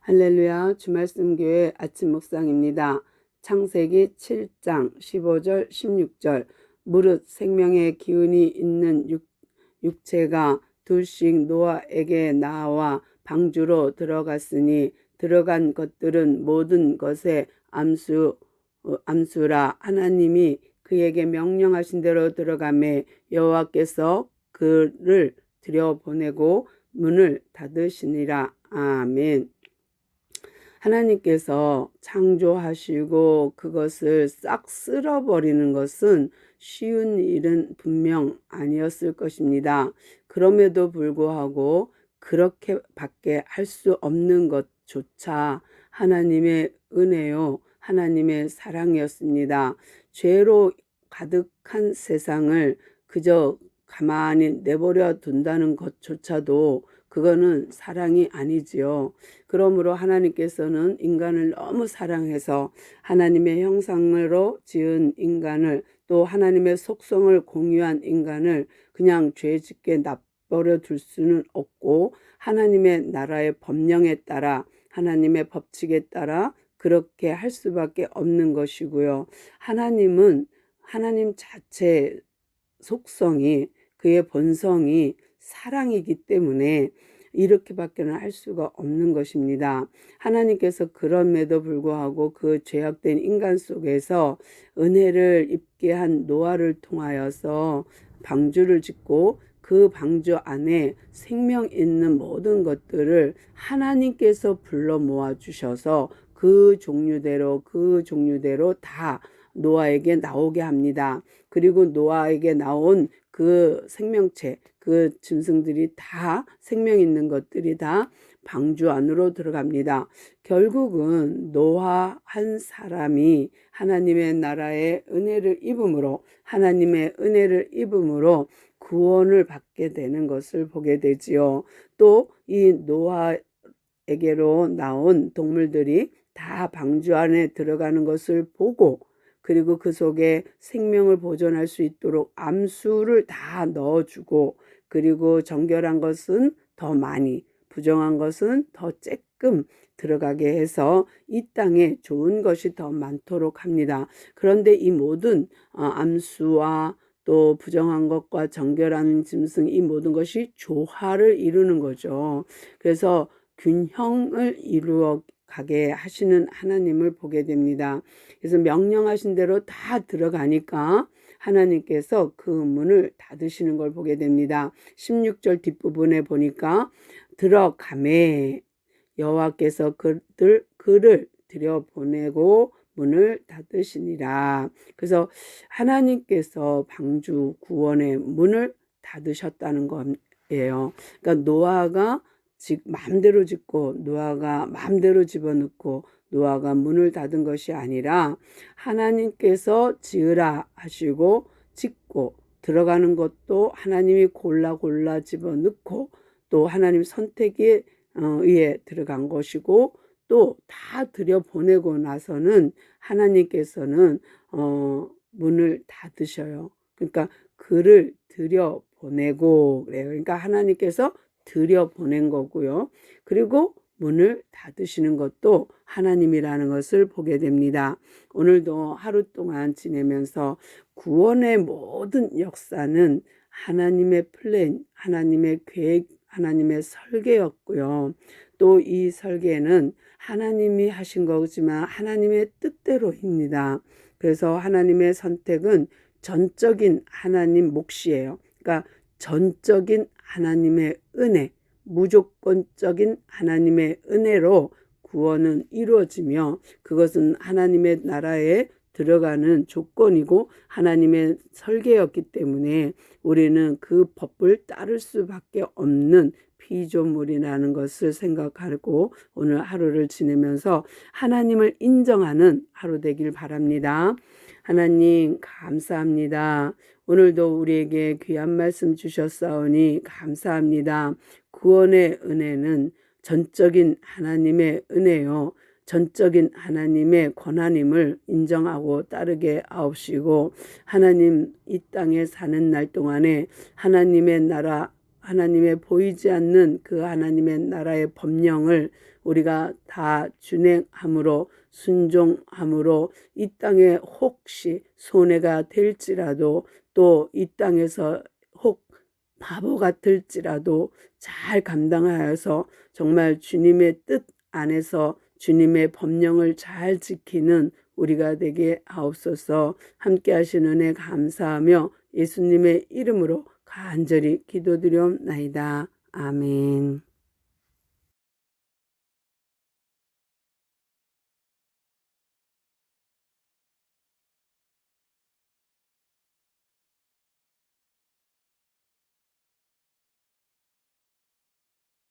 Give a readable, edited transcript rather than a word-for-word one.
할렐루야, 주말씀교회 아침 묵상입니다. 창세기 7장 15절 16절. 무릇 생명의 기운이 있는 육체가 둘씩 노아에게 나와 방주로 들어갔으니 들어간 것들은 모든 것의 암수라. 하나님이 그에게 명령하신 대로 들어가매 여호와께서 그를 들여보내고 문을 닫으시니라. 아멘. 하나님께서 창조하시고 그것을 싹 쓸어버리는 것은 쉬운 일은 분명 아니었을 것입니다. 그럼에도 불구하고 그렇게밖에 할 수 없는 것조차 하나님의 은혜요, 하나님의 사랑이었습니다. 죄로 가득한 세상을 그저 가만히 내버려 둔다는 것조차도 그거는 사랑이 아니지요. 그러므로 하나님께서는 인간을 너무 사랑해서 하나님의 형상으로 지은 인간을, 또 하나님의 속성을 공유한 인간을 그냥 죄짓게 놔버려 둘 수는 없고, 하나님의 나라의 법령에 따라, 하나님의 법칙에 따라 그렇게 할 수밖에 없는 것이고요. 하나님은 하나님 자체 속성이, 그의 본성이 사랑이기 때문에 이렇게밖에는 할 수가 없는 것입니다. 하나님께서 그럼에도 불구하고 그 죄악된 인간 속에서 은혜를 입게 한 노아를 통하여서 방주를 짓고 그 방주 안에 생명 있는 모든 것들을 하나님께서 불러 모아 주셔서 그 종류대로 다 노아에게 나오게 합니다. 그리고 노아에게 나온 그 생명체, 그 짐승들이 다, 생명 있는 것들이 다 방주 안으로 들어갑니다. 결국은 노아 한 사람이 하나님의 나라의 은혜를 입음으로, 하나님의 은혜를 입음으로 구원을 받게 되는 것을 보게 되지요. 또 이 노아에게로 나온 동물들이 다 방주 안에 들어가는 것을 보고, 그리고 그 속에 생명을 보존할 수 있도록 암수를 다 넣어주고, 그리고 정결한 것은 더 많이, 부정한 것은 더 조금 들어가게 해서 이 땅에 좋은 것이 더 많도록 합니다. 그런데 이 모든 암수와 또 부정한 것과 정결한 짐승, 이 모든 것이 조화를 이루는 거죠. 그래서 균형을 이루어 가게 하시는 하나님을 보게 됩니다. 그래서 명령하신 대로 다 들어가니까 하나님께서 그 문을 닫으시는 걸 보게 됩니다. 16절 뒷부분에 보니까 들어가매 여호와께서 그를 들여보내고 문을 닫으시니라. 그래서 하나님께서 방주 구원의 문을 닫으셨다는 거예요. 그러니까 노아가 마음대로 짓고, 노아가 마음대로 집어넣고, 노아가 문을 닫은 것이 아니라 하나님께서 지으라 하시고 짓고, 들어가는 것도 하나님이 골라 집어넣고, 또 하나님 선택에 의해 들어간 것이고, 또 다 들여보내고 나서는 하나님께서는 문을 닫으셔요. 그러니까 그를 들여보내고 그래요. 그러니까 하나님께서 들여보낸 거고요. 그리고 문을 닫으시는 것도 하나님이라는 것을 보게 됩니다. 오늘도 하루 동안 지내면서 구원의 모든 역사는 하나님의 플랜, 하나님의 계획, 하나님의 설계였고요. 또 이 설계는 하나님이 하신 거지만 하나님의 뜻대로입니다. 그래서 하나님의 선택은 전적인 하나님 몫이에요. 그러니까 전적인 하나님의 은혜, 무조건적인 하나님의 은혜로 구원은 이루어지며, 그것은 하나님의 나라에 들어가는 조건이고 하나님의 설계였기 때문에 우리는 그 법을 따를 수밖에 없는 피조물이라는 것을 생각하고 오늘 하루를 지내면서 하나님을 인정하는 하루 되길 바랍니다. 하나님 감사합니다. 오늘도 우리에게 귀한 말씀 주셨사오니 감사합니다. 구원의 은혜는 전적인 하나님의 은혜요, 전적인 하나님의 권한임을 인정하고 따르게 하옵시고, 하나님 이 땅에 사는 날 동안에 하나님의 나라 하나님의 보이지 않는 그 하나님의 나라의 법령을 우리가 다 준행함으로 순종함으로 이 땅에 혹시 손해가 될지라도 또 이 땅에서 혹 바보 같을지라도 잘 감당하여서 정말 주님의 뜻 안에서 주님의 법령을 잘 지키는 우리가 되게 하옵소서. 함께 하신 은혜 감사하며 예수님의 이름으로 간절히 기도드리옵나이다. 아멘.